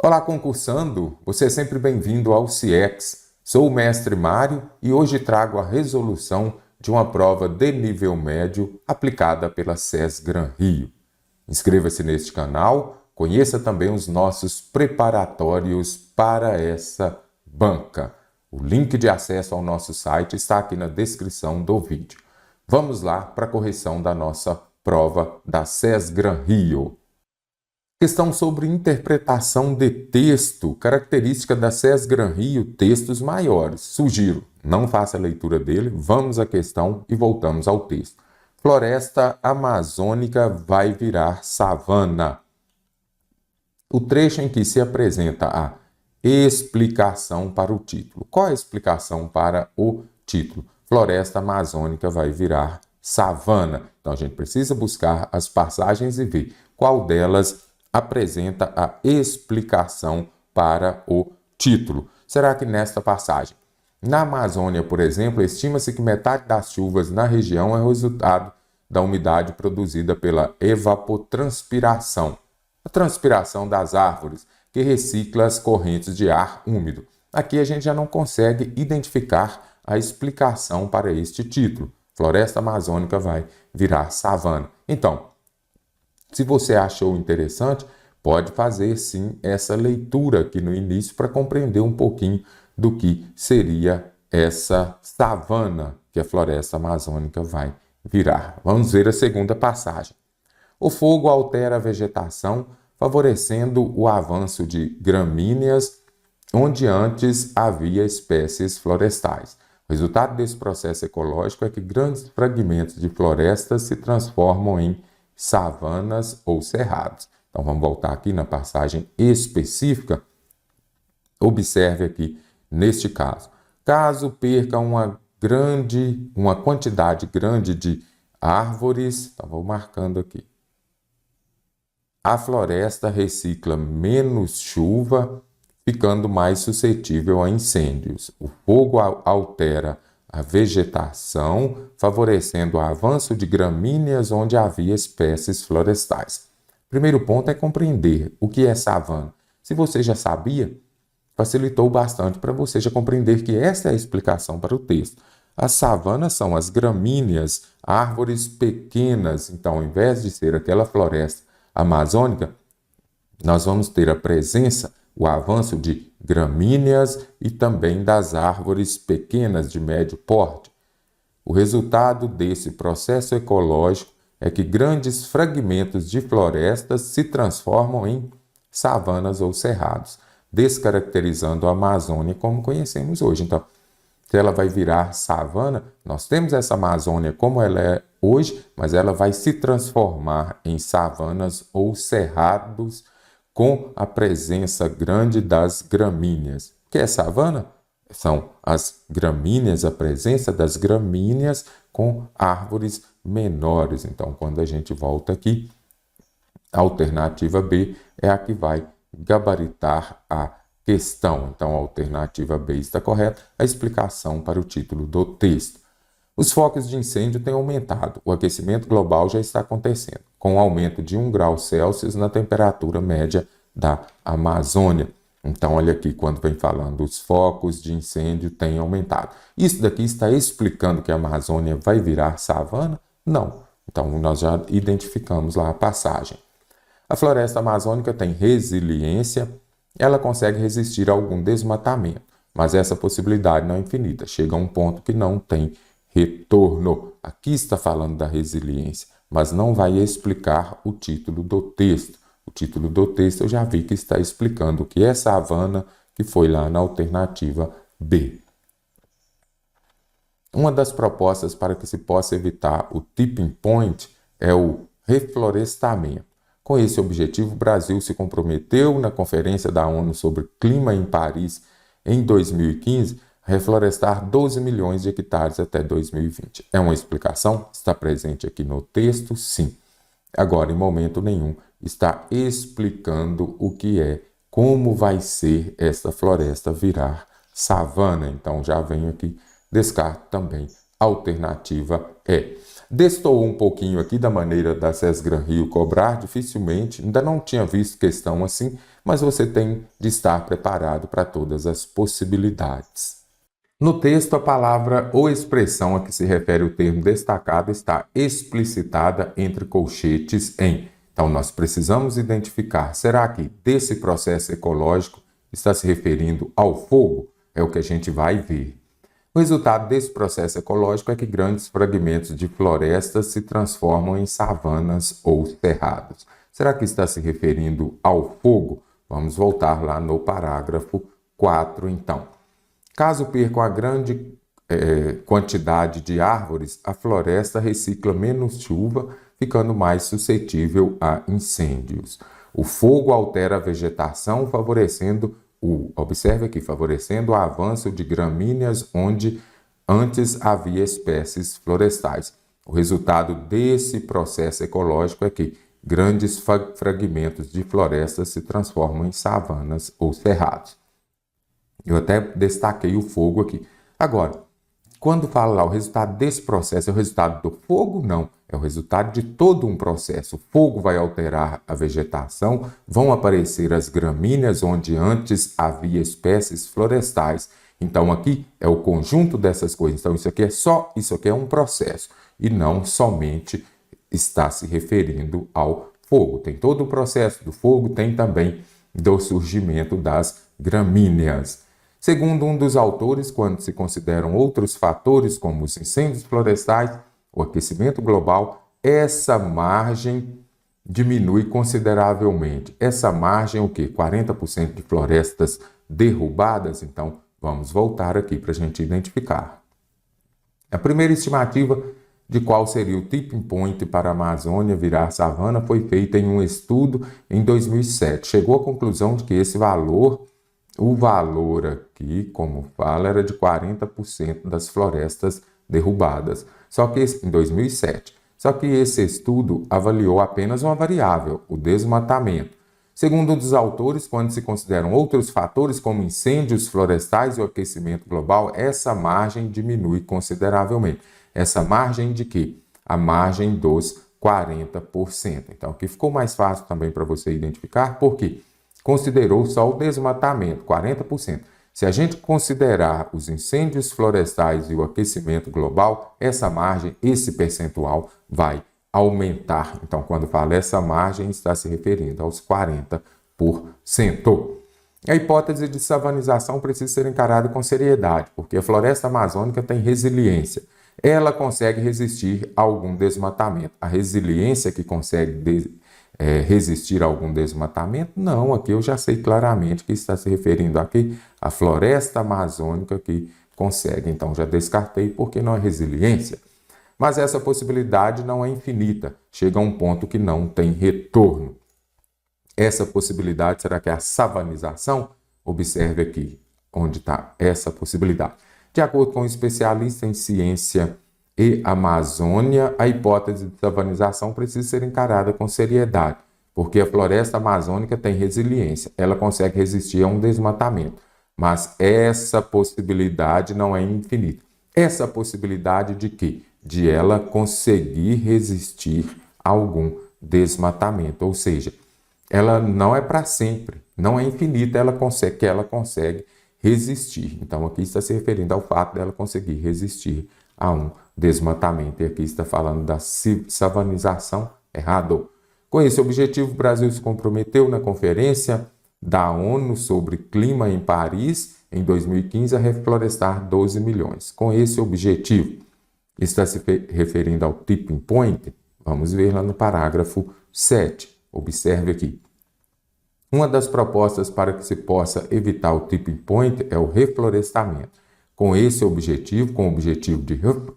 Olá, concursando! Você é sempre bem-vindo ao CIEX. Sou o mestre Mário e hoje trago a resolução de uma prova de nível médio aplicada pela SES Gran Rio. Inscreva-se neste canal, conheça também os nossos preparatórios para essa banca. O link de acesso ao nosso site está aqui na descrição do vídeo. Vamos lá para a correção da nossa prova da SES Gran Rio. Questão sobre interpretação de texto, característica da SES Gran Rio, textos maiores. Sugiro, não faça a leitura dele, vamos à questão e voltamos ao texto. Floresta amazônica vai virar savana. O trecho em que se apresenta a explicação para o título. Qual é a explicação para o título? Floresta amazônica vai virar savana. Então a gente precisa buscar as passagens e ver qual delas apresenta a explicação para o título. Será que nesta passagem? Na Amazônia, por exemplo, estima-se que metade das chuvas na região é resultado da umidade produzida pela evapotranspiração, a transpiração das árvores, que recicla as correntes de ar úmido. Aqui a gente já não consegue identificar a explicação para este título. Floresta amazônica vai virar savana. Então, se você achou interessante, pode fazer sim essa leitura aqui no início para compreender um pouquinho do que seria essa savana que a floresta amazônica vai virar. Vamos ver a segunda passagem. O fogo altera a vegetação, favorecendo o avanço de gramíneas, onde antes havia espécies florestais. O resultado desse processo ecológico é que grandes fragmentos de florestas se transformam em savanas ou cerrados. Então vamos voltar aqui na passagem específica. Observe aqui neste caso. Caso perca uma quantidade grande de árvores, então vou marcando aqui. A floresta recicla menos chuva, ficando mais suscetível a incêndios. O fogo altera a vegetação, favorecendo o avanço de gramíneas onde havia espécies florestais. Primeiro ponto é compreender o que é savana. Se você já sabia, facilitou bastante para você já compreender que essa é a explicação para o texto. As savanas são as gramíneas, árvores pequenas. Então, ao invés de ser aquela floresta amazônica, nós vamos ter a presença, o avanço de gramíneas e também das árvores pequenas de médio porte. O resultado desse processo ecológico é que grandes fragmentos de florestas se transformam em savanas ou cerrados, descaracterizando a Amazônia como conhecemos hoje. Então, se ela vai virar savana, nós temos essa Amazônia como ela é hoje, mas ela vai se transformar em savanas ou cerrados com a presença grande das gramíneas. O que é savana? São as gramíneas, a presença das gramíneas com árvores menores. Então, quando a gente volta aqui, a alternativa B é a que vai gabaritar a questão. Então, a alternativa B está correta, a explicação para o título do texto. Os focos de incêndio têm aumentado. O aquecimento global já está acontecendo, com um aumento de 1 grau Celsius na temperatura média da Amazônia. Então, olha aqui, quando vem falando, os focos de incêndio têm aumentado. Isso daqui está explicando que a Amazônia vai virar savana? Não. Então, nós já identificamos lá a passagem. A floresta amazônica tem resiliência, ela consegue resistir a algum desmatamento, mas essa possibilidade não é infinita. Chega a um ponto que não tem retorno. Aqui está falando da resiliência, mas não vai explicar o título do texto. O título do texto eu já vi que está explicando o que é savana, que foi lá na alternativa B. Uma das propostas para que se possa evitar o tipping point é o reflorestamento. Com esse objetivo, o Brasil se comprometeu na Conferência da ONU sobre Clima em Paris em 2015 a reflorestar 12 milhões de hectares até 2020. É uma explicação? Está presente aqui no texto? Sim. Agora, em momento nenhum, está explicando o que é, como vai ser esta floresta virar savana. Então, já venho aqui, descarto também a alternativa E. Destoou um pouquinho aqui da maneira da SESGRAN Rio cobrar, dificilmente, ainda não tinha visto questão assim, mas você tem de estar preparado para todas as possibilidades. No texto, a palavra ou expressão a que se refere o termo destacado está explicitada entre colchetes em. Então, nós precisamos identificar, será que desse processo ecológico está se referindo ao fogo? É o que a gente vai ver. O resultado desse processo ecológico é que grandes fragmentos de florestas se transformam em savanas ou cerrados. Será que está se referindo ao fogo? Vamos voltar lá no parágrafo 4, então. Caso percam a grande quantidade de árvores, a floresta recicla menos chuva, ficando mais suscetível a incêndios. O fogo altera a vegetação, observe aqui, favorecendo o avanço de gramíneas onde antes havia espécies florestais. O resultado desse processo ecológico é que grandes fragmentos de florestas se transformam em savanas ou cerrados. Eu até destaquei o fogo aqui. Agora, quando fala lá o resultado desse processo, é o resultado do fogo? Não, é o resultado de todo um processo. O fogo vai alterar a vegetação, vão aparecer as gramíneas onde antes havia espécies florestais. Então aqui é o conjunto dessas coisas. Então isso aqui é um processo e não somente está se referindo ao fogo. Tem todo o processo do fogo, tem também do surgimento das gramíneas. Segundo um dos autores, quando se consideram outros fatores como os incêndios florestais, o aquecimento global, essa margem diminui consideravelmente. Essa margem é o quê? 40% de florestas derrubadas? Então, vamos voltar aqui para a gente identificar. A primeira estimativa de qual seria o tipping point para a Amazônia virar savana foi feita em um estudo em 2007. Chegou à conclusão de que o valor aqui, como fala, era de 40% das florestas derrubadas. Só que em 2007. Só que esse estudo avaliou apenas uma variável, o desmatamento. Segundo um dos autores, quando se consideram outros fatores como incêndios florestais e o aquecimento global, essa margem diminui consideravelmente. Essa margem de quê? A margem dos 40%. Então, aqui ficou mais fácil também para você identificar, por quê? Considerou só o desmatamento, 40%. Se a gente considerar os incêndios florestais e o aquecimento global, essa margem, esse percentual vai aumentar. Então, quando fala essa margem, está se referindo aos 40%. A hipótese de savanização precisa ser encarada com seriedade, porque a floresta amazônica tem resiliência. Ela consegue resistir a algum desmatamento. A resiliência que consegue resistir a algum desmatamento? Não, aqui eu já sei claramente que está se referindo aqui à floresta amazônica que consegue. Então já descartei porque não é resiliência. Mas essa possibilidade não é infinita. Chega a um ponto que não tem retorno. Essa possibilidade, será que é a savanização? Observe aqui onde está essa possibilidade. De acordo com um especialista em ciência e Amazônia, a hipótese de savanização precisa ser encarada com seriedade, porque a floresta amazônica tem resiliência, ela consegue resistir a um desmatamento, mas essa possibilidade não é infinita. Essa possibilidade de quê? De ela conseguir resistir a algum desmatamento, ou seja, ela não é para sempre, não é infinita, ela consegue resistir. Então aqui está se referindo ao fato dela conseguir resistir a um desmatamento. E aqui está falando da savanização, errado. Com esse objetivo, o Brasil se comprometeu na Conferência da ONU sobre Clima em Paris, em 2015, a reflorestar 12 milhões. Com esse objetivo, está se referindo ao tipping point? Vamos ver lá no parágrafo 7. Observe aqui. Uma das propostas para que se possa evitar o tipping point é o reflorestamento. Com esse objetivo, com o objetivo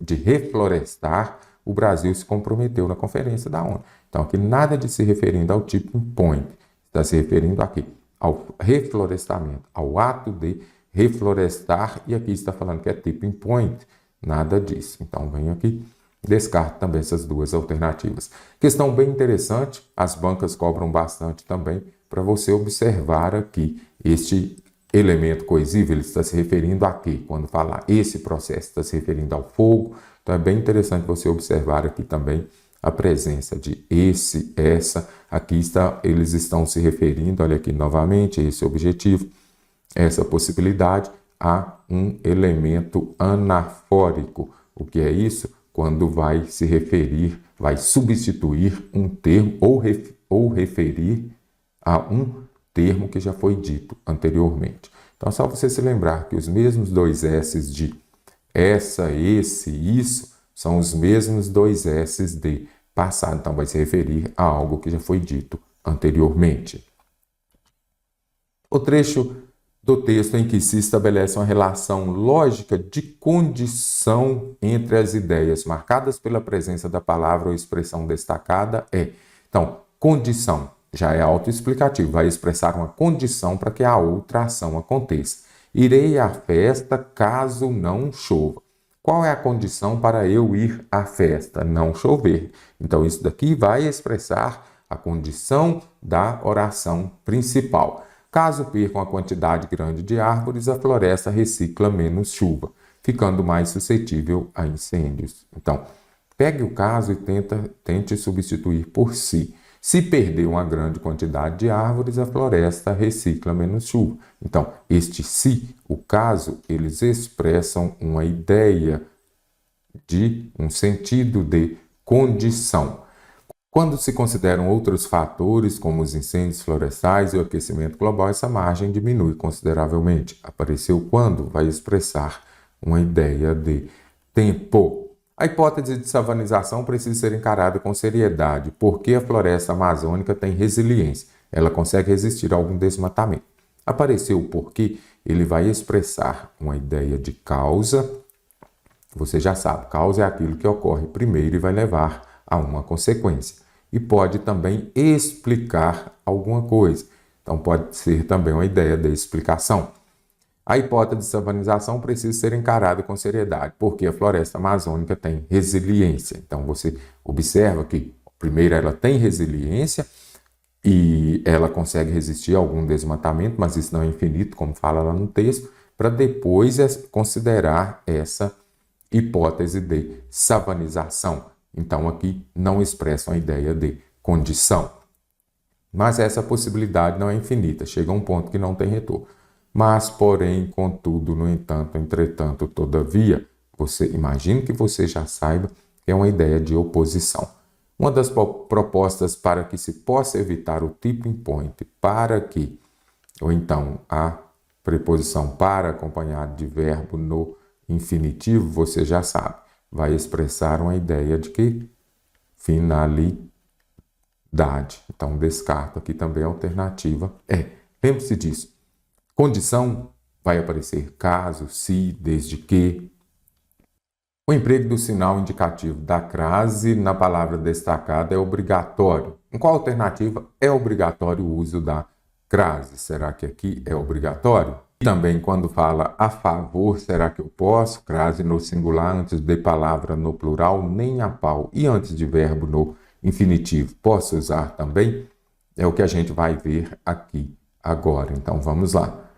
de reflorestar, o Brasil se comprometeu na Conferência da ONU. Então, aqui nada de se referindo ao tipping point, está se referindo aqui ao reflorestamento, ao ato de reflorestar, e aqui está falando que é tipping point, nada disso. Então, venho aqui, descarto também essas duas alternativas. Questão bem interessante, as bancas cobram bastante também, para você observar aqui este elemento coesível, ele está se referindo a quê? Quando falar esse processo, está se referindo ao fogo, Então é bem interessante você observar aqui também a presença de esse, essa. Aqui eles estão se referindo, olha aqui novamente, esse objetivo, essa possibilidade, a um elemento anafórico. O que é isso? Quando vai se referir, vai substituir um termo ou referir a um termo que já foi dito anteriormente. Então, só você se lembrar que os mesmos dois S's de essa, esse, isso, são os mesmos dois S's de passado. Então, vai se referir a algo que já foi dito anteriormente. O trecho do texto em que se estabelece uma relação lógica de condição entre as ideias marcadas pela presença da palavra ou expressão destacada é. Então, condição já é autoexplicativo, vai expressar uma condição para que a outra ação aconteça. Irei à festa caso não chova. Qual é a condição para eu ir à festa? Não chover. Então, isso daqui vai expressar a condição da oração principal. Caso percam a quantidade grande de árvores, a floresta recicla menos chuva, ficando mais suscetível a incêndios. Então, pegue o caso e tente substituir por si. Se perder uma grande quantidade de árvores, a floresta recicla menos chuva. Então, este se, o caso, eles expressam uma ideia de um sentido de condição. Quando se consideram outros fatores, como os incêndios florestais e o aquecimento global, essa margem diminui consideravelmente. Apareceu quando vai expressar uma ideia de tempo. A hipótese de savanização precisa ser encarada com seriedade, porque a floresta amazônica tem resiliência. Ela consegue resistir a algum desmatamento. Apareceu porque ele vai expressar uma ideia de causa. Você já sabe, causa é aquilo que ocorre primeiro e vai levar a uma consequência. E pode também explicar alguma coisa. Então, pode ser também uma ideia de explicação. A hipótese de savanização precisa ser encarada com seriedade, porque a floresta amazônica tem resiliência. Então, você observa que, primeiro, ela tem resiliência e ela consegue resistir a algum desmatamento, mas isso não é infinito, como fala lá no texto, para depois considerar essa hipótese de savanização. Então, aqui não expressa uma ideia de condição. Mas essa possibilidade não é infinita, chega a um ponto que não tem retorno. Mas, porém, contudo, no entanto, entretanto, todavia, você imagina que você já saiba que é uma ideia de oposição. Uma das propostas para que se possa evitar o tipping point, para que, ou então a preposição para acompanhada de verbo no infinitivo, você já sabe, vai expressar uma ideia de que finalidade. Então, descarto aqui também a alternativa é. Lembre-se disso. Condição vai aparecer caso, se, desde que. O emprego do sinal indicativo da crase na palavra destacada é obrigatório. Em qual alternativa é obrigatório o uso da crase? Será que aqui é obrigatório? Também quando fala a favor, será que eu posso? Crase no singular antes de palavra no plural, nem a pau. E antes de verbo no infinitivo, posso usar também? É o que a gente vai ver aqui agora. Então vamos lá.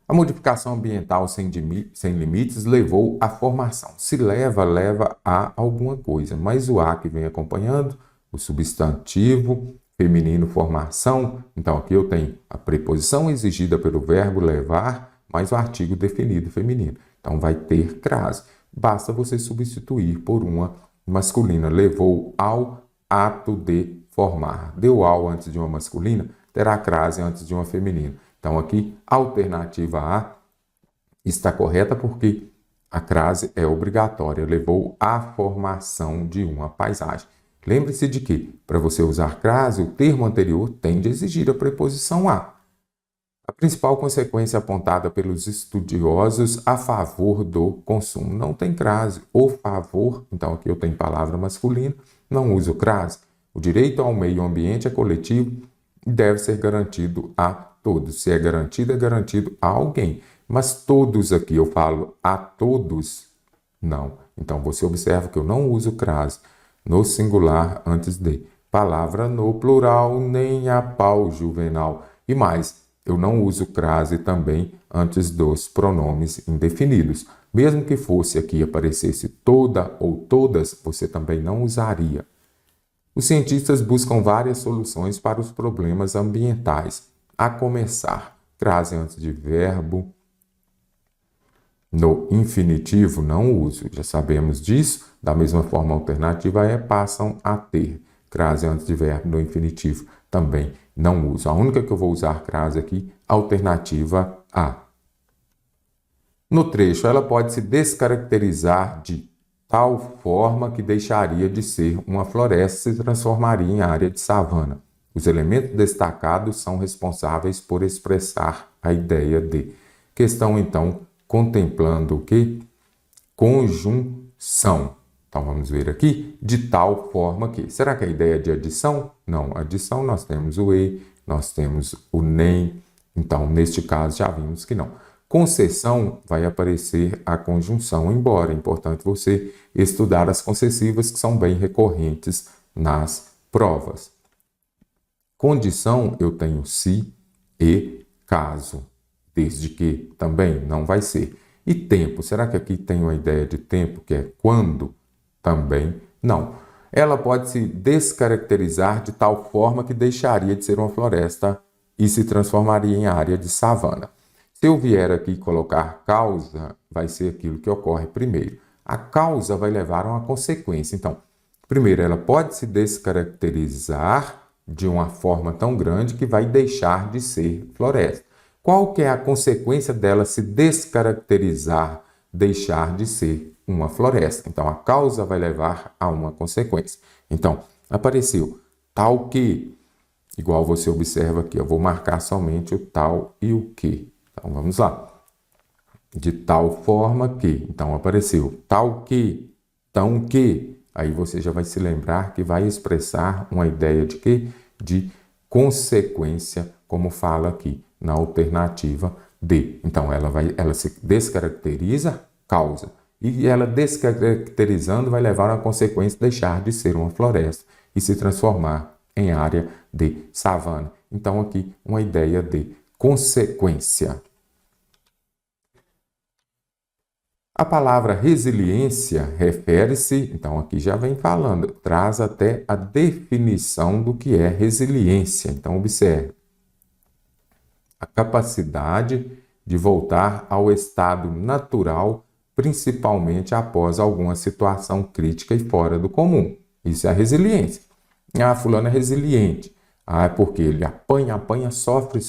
A modificação ambiental sem limites levou à formação. Se leva a alguma coisa, mas o a que vem acompanhando, o substantivo feminino formação, então aqui eu tenho a preposição exigida pelo verbo levar, mais o artigo definido feminino. Então vai ter crase. Basta você substituir por uma masculina. Levou ao ato de formar. Deu ao antes de uma masculina, terá crase antes de uma feminina. Então aqui, a alternativa A está correta porque a crase é obrigatória. Levou à formação de uma paisagem. Lembre-se de que, para você usar crase, o termo anterior tem de exigir a preposição a. A principal consequência apontada pelos estudiosos a favor do consumo. Não tem crase. O favor, então aqui eu tenho palavra masculina, não uso crase. O direito ao meio ambiente é coletivo e deve ser garantido a todos. Se é garantido a alguém. Mas todos aqui, eu falo a todos, não. Então você observa que eu não uso crase no singular antes de. Palavra no plural, nem a pau, Juvenal. E mais, eu não uso crase também antes dos pronomes indefinidos. mesmo que fosse aqui aparecesse toda ou todas, você também não usaria. Os cientistas buscam várias soluções para os problemas ambientais, a começar, crase antes de verbo, no infinitivo não uso, já sabemos disso. Da mesma forma, a alternativa é passam a ter. Crase antes de verbo no infinitivo também não uso. A única que eu vou usar crase aqui, alternativa A. No trecho, ela pode se descaracterizar de tal forma que deixaria de ser uma floresta e se transformaria em área de savana. Os elementos destacados são responsáveis por expressar a ideia de. Questão, então, contemplando o quê? Conjunção. Então, vamos ver aqui, de tal forma que. Será que a ideia é de adição? Não, adição nós temos o e, nós temos o nem. Então, neste caso, já vimos que não. Concessão vai aparecer a conjunção, embora é importante você estudar as concessivas que são bem recorrentes nas provas. Condição, eu tenho se e caso, desde que também não vai ser. E tempo, será que aqui tem uma ideia de tempo, que é quando? Também não. Ela pode se descaracterizar de tal forma que deixaria de ser uma floresta e se transformaria em área de savana. Se eu vier aqui colocar causa, vai ser aquilo que ocorre primeiro. A causa vai levar a uma consequência. Então, primeiro, ela pode se descaracterizar de uma forma tão grande que vai deixar de ser floresta. Qual que é a consequência dela se descaracterizar, deixar de ser uma floresta? Então, a causa vai levar a uma consequência. Então, apareceu tal que, igual você observa aqui, eu vou marcar somente o tal e o que. Então, vamos lá. De tal forma que, então apareceu tal que, tão que. Aí você já vai se lembrar que vai expressar uma ideia de quê? De consequência, como fala aqui na alternativa D. Então, ela se descaracteriza, causa. E ela descaracterizando vai levar a uma consequência de deixar de ser uma floresta e se transformar em área de savana. Então, aqui uma ideia de consequência. A palavra resiliência refere-se, então aqui já vem falando, traz até a definição do que é resiliência. Então, observe. A capacidade de voltar ao estado natural, principalmente após alguma situação crítica e fora do comum. Isso é a resiliência. Ah, fulano é resiliente. Ah, é porque ele apanha, sofre,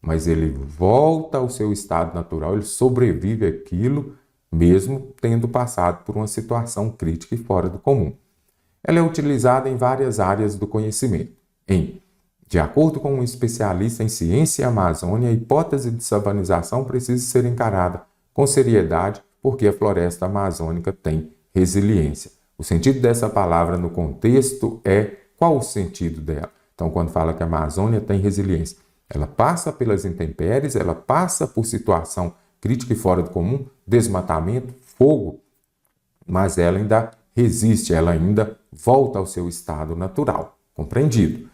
mas ele volta ao seu estado natural, ele sobrevive àquilo, mesmo tendo passado por uma situação crítica e fora do comum. Ela é utilizada em várias áreas do conhecimento. De acordo com um especialista em ciência e Amazônia, a hipótese de savanização precisa ser encarada com seriedade porque a floresta amazônica tem resiliência. O sentido dessa palavra no contexto é qual o sentido dela? Então, quando fala que a Amazônia tem resiliência, ela passa pelas intempéries, ela passa por situação crítica e fora do comum, desmatamento, fogo, mas ela ainda resiste, ela ainda volta ao seu estado natural. Compreendido?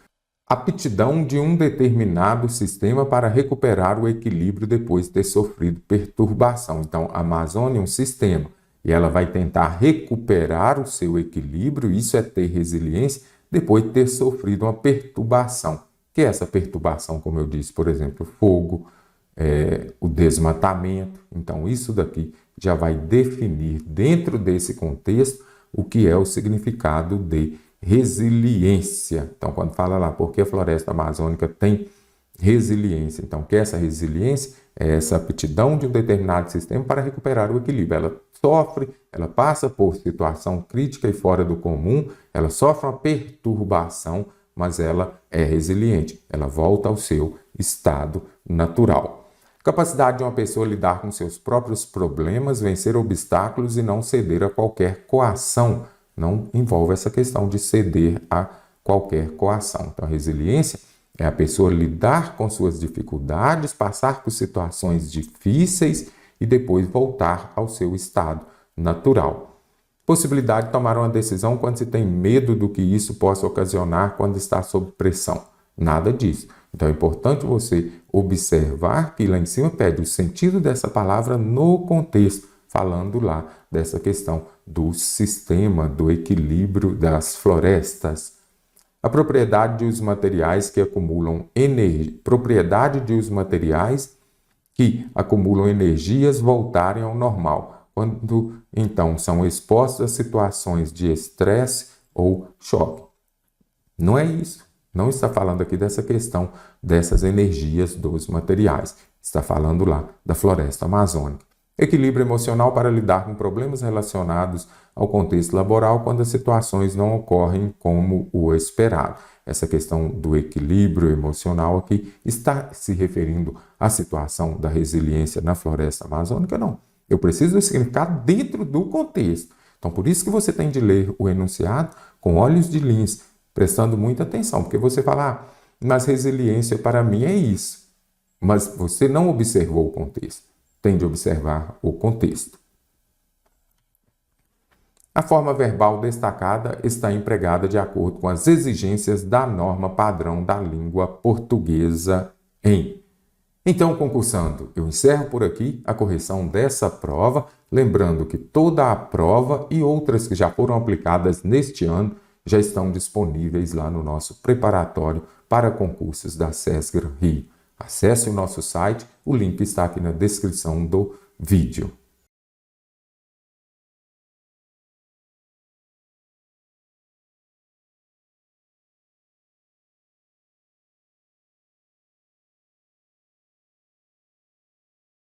Aptidão de um determinado sistema para recuperar o equilíbrio depois de ter sofrido perturbação. Então, a Amazônia é um sistema e ela vai tentar recuperar o seu equilíbrio, isso é ter resiliência, depois de ter sofrido uma perturbação. Que é essa perturbação, como eu disse, por exemplo, fogo, o desmatamento. Então, isso daqui já vai definir, dentro desse contexto, o que é o significado de resiliência. Então, quando fala lá, porque a floresta amazônica tem resiliência. Então, que essa resiliência é essa aptidão de um determinado sistema para recuperar o equilíbrio. Ela sofre, ela passa por situação crítica e fora do comum, ela sofre uma perturbação, mas ela é resiliente. Ela volta ao seu estado natural. Capacidade de uma pessoa lidar com seus próprios problemas, vencer obstáculos e não ceder a qualquer coação. Não envolve essa questão de ceder a qualquer coação. Então, a resiliência é a pessoa lidar com suas dificuldades, passar por situações difíceis e depois voltar ao seu estado natural. Possibilidade de tomar uma decisão quando se tem medo do que isso possa ocasionar quando está sob pressão. Nada disso. Então, é importante você observar que lá em cima pede o sentido dessa palavra no contexto. falando lá dessa questão do sistema, do equilíbrio das florestas. A propriedade de os materiais que acumulam energias voltarem ao normal, quando então são expostos a situações de estresse ou choque. Não é isso. Não está falando aqui dessa questão dessas energias dos materiais. Está falando lá da floresta amazônica. Equilíbrio emocional para lidar com problemas relacionados ao contexto laboral quando as situações não ocorrem como o esperado. Essa questão do equilíbrio emocional aqui está se referindo à situação da resiliência na floresta amazônica? Não. Eu preciso do significado dentro do contexto. Então, por isso que você tem de ler o enunciado com olhos de lince, prestando muita atenção, porque você fala, mas resiliência para mim é isso. Mas você não observou o contexto. Tem de observar o contexto. A forma verbal destacada está empregada de acordo com as exigências da norma padrão da língua portuguesa em. Então, concursando, eu encerro por aqui a correção dessa prova, lembrando que toda a prova e outras que já foram aplicadas neste ano já estão disponíveis lá no nosso preparatório para concursos da SESC Rio. Acesse o nosso site, o link está aqui na descrição do vídeo.